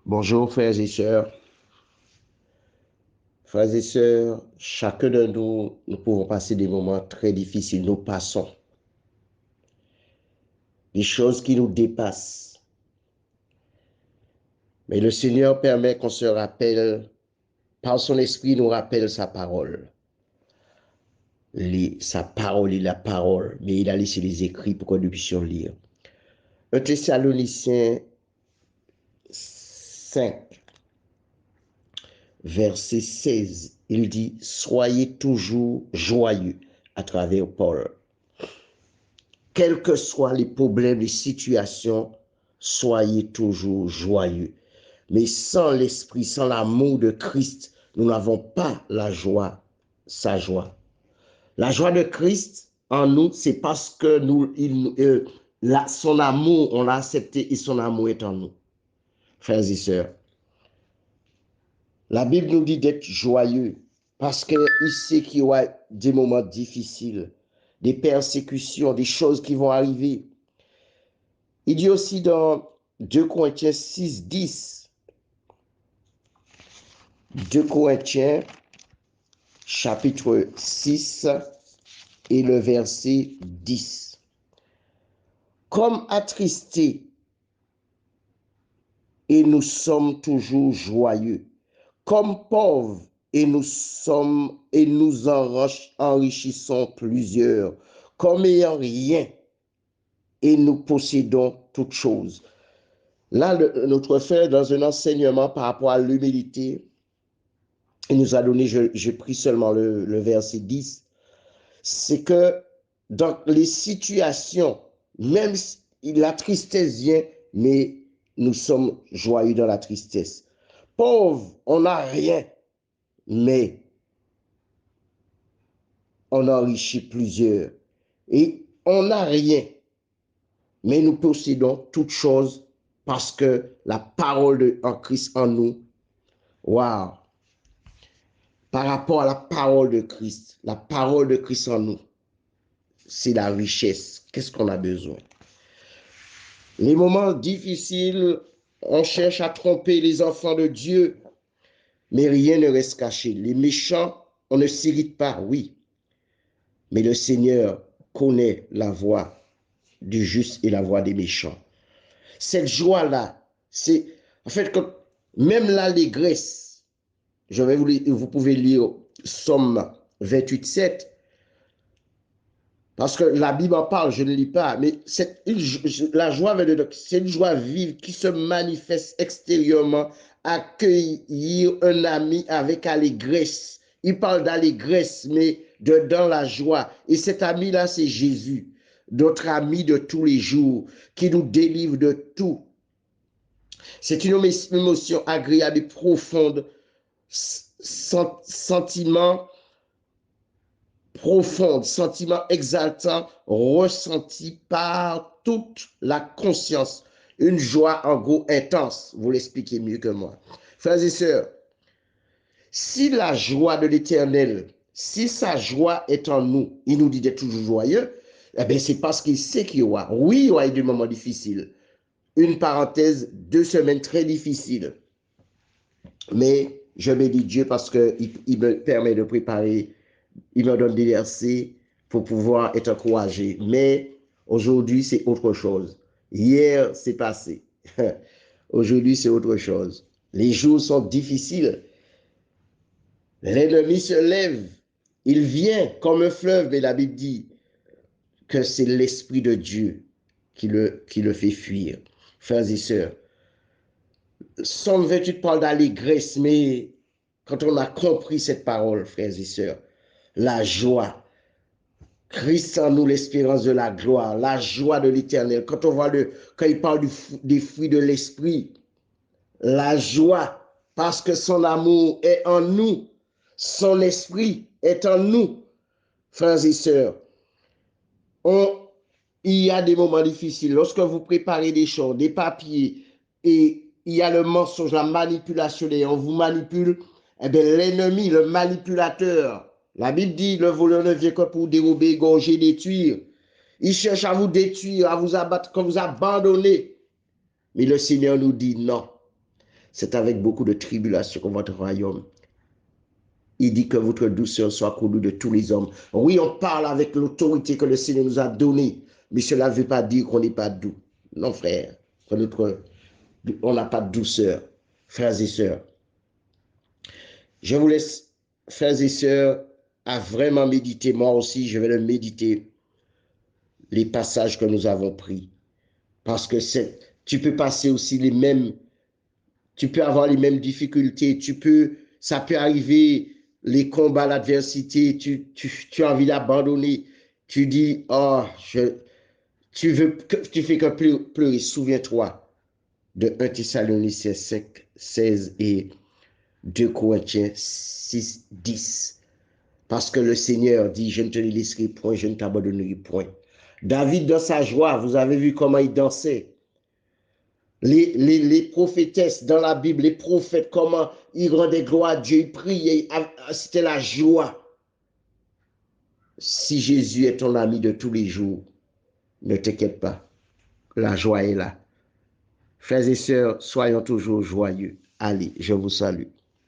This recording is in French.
Bonjour frères et sœurs. Frères et sœurs, chacun de nous, nous pouvons passer des moments très difficiles. Nous passons des choses qui nous dépassent. Mais le Seigneur permet qu'on se rappelle, par son esprit, nous rappelle sa parole. Sa parole est la parole, mais il a laissé les écrits pour que nous puissions lire. 1 Thessaloniciens 5, verset 16, il dit « Soyez toujours joyeux » à travers Paul. Quels que soient les problèmes, les situations, soyez toujours joyeux. Mais sans l'esprit, sans l'amour de Christ, nous n'avons pas la joie, sa joie. La joie de Christ en nous, c'est parce que son amour, on l'a accepté et son amour est en nous. Frères et sœurs, la Bible nous dit d'être joyeux parce qu'il sait qu'il y aura des moments difficiles, des persécutions, des choses qui vont arriver. Il dit aussi dans 2 Corinthiens 6, 10, 2 Corinthiens chapitre 6 et le verset 10. Comme attristés, et nous sommes toujours joyeux. Comme pauvres, et nous enrichissons plusieurs. Comme ayant rien, et nous possédons toutes choses. Là, notre frère, dans un enseignement par rapport à l'humilité, il nous a donné, j'ai pris seulement le verset 10, c'est que dans les situations, même si la tristesse vient, mais nous sommes joyeux dans la tristesse. Pauvres, on n'a rien, mais on enrichit plusieurs. Et on n'a rien, mais nous possédons toutes choses parce que la parole en Christ en nous, waouh, par rapport à la parole de Christ en nous, c'est la richesse. Qu'est-ce qu'on a besoin? Les moments difficiles, on cherche à tromper les enfants de Dieu, mais rien ne reste caché. Les méchants, on ne s'irrite pas, oui, mais le Seigneur connaît la voie du juste et la voie des méchants. Cette joie-là, c'est, en fait, même l'allégresse, vous pouvez lire Somme 28, 7, parce que la Bible en parle, je ne lis pas, mais la joie, c'est une joie vive qui se manifeste extérieurement, accueillir un ami avec allégresse. Il parle d'allégresse, mais dans la joie. Et cet ami-là, c'est Jésus, notre ami de tous les jours, qui nous délivre de tout. C'est une émotion agréable et profonde, sentiment profonde, sentiment exaltant, ressenti par toute la conscience. Une joie en gros intense, vous l'expliquez mieux que moi. Frères et sœurs, si la joie de l'Éternel, si sa joie est en nous, il nous dit d'être toujours joyeux, eh bien c'est parce qu'il sait qu'il y aura. Oui, il y aura des moments difficiles. Une parenthèse, 2 semaines très difficiles. Mais je bénis Dieu parce qu'il me permet de préparer, il me donne des versets pour pouvoir être encouragé. Mais aujourd'hui, c'est autre chose. Hier, c'est passé. Aujourd'hui, c'est autre chose. Les jours sont difficiles. L'ennemi se lève. Il vient comme un fleuve, mais la Bible dit que c'est l'Esprit de Dieu qui le fait fuir. Frères et sœurs, Somme 28 parle d'allégresse, mais quand on a compris cette parole, frères et sœurs, la joie, Christ en nous l'espérance de la gloire, la joie de l'éternel. Quand il parle des fruits de l'esprit, la joie, parce que son amour est en nous, son esprit est en nous, frères et sœurs. Il y a des moments difficiles. Lorsque vous préparez des choses, des papiers, et il y a le mensonge, la manipulation, et on vous manipule, eh bien, l'ennemi, le manipulateur, la Bible dit, le voleur ne vient que pour dérober, égorger, détruire. Il cherche à vous détruire, à vous abattre, à vous abandonner. Mais le Seigneur nous dit non. c'est avec beaucoup de tribulation que votre royaume. Il dit que votre douceur soit connue de tous les hommes. Oui, on parle avec l'autorité que le Seigneur nous a donnée, mais cela ne veut pas dire qu'on n'est pas doux. Non, frère, on n'a pas de douceur, frères et sœurs. Je vous laisse, frères et sœurs, à vraiment méditer. Moi aussi, je vais le méditer, les passages que nous avons pris. Parce que tu peux passer aussi tu peux avoir les mêmes difficultés, ça peut arriver, les combats, l'adversité, tu as envie d'abandonner. Tu dis, oh, tu fais que pleurer. Souviens-toi de 1 Thessaloniciens 5, 16 et 2 Corinthiens 6, 10. Parce que le Seigneur dit, je ne te laisserai point, je ne t'abandonnerai point. David, dans sa joie, vous avez vu comment il dansait. Les prophétesses dans la Bible, les prophètes, comment ils rendaient gloire à Dieu, ils priaient, c'était la joie. Si Jésus est ton ami de tous les jours, ne t'inquiète pas, la joie est là. Frères et sœurs, soyons toujours joyeux. Allez, je vous salue.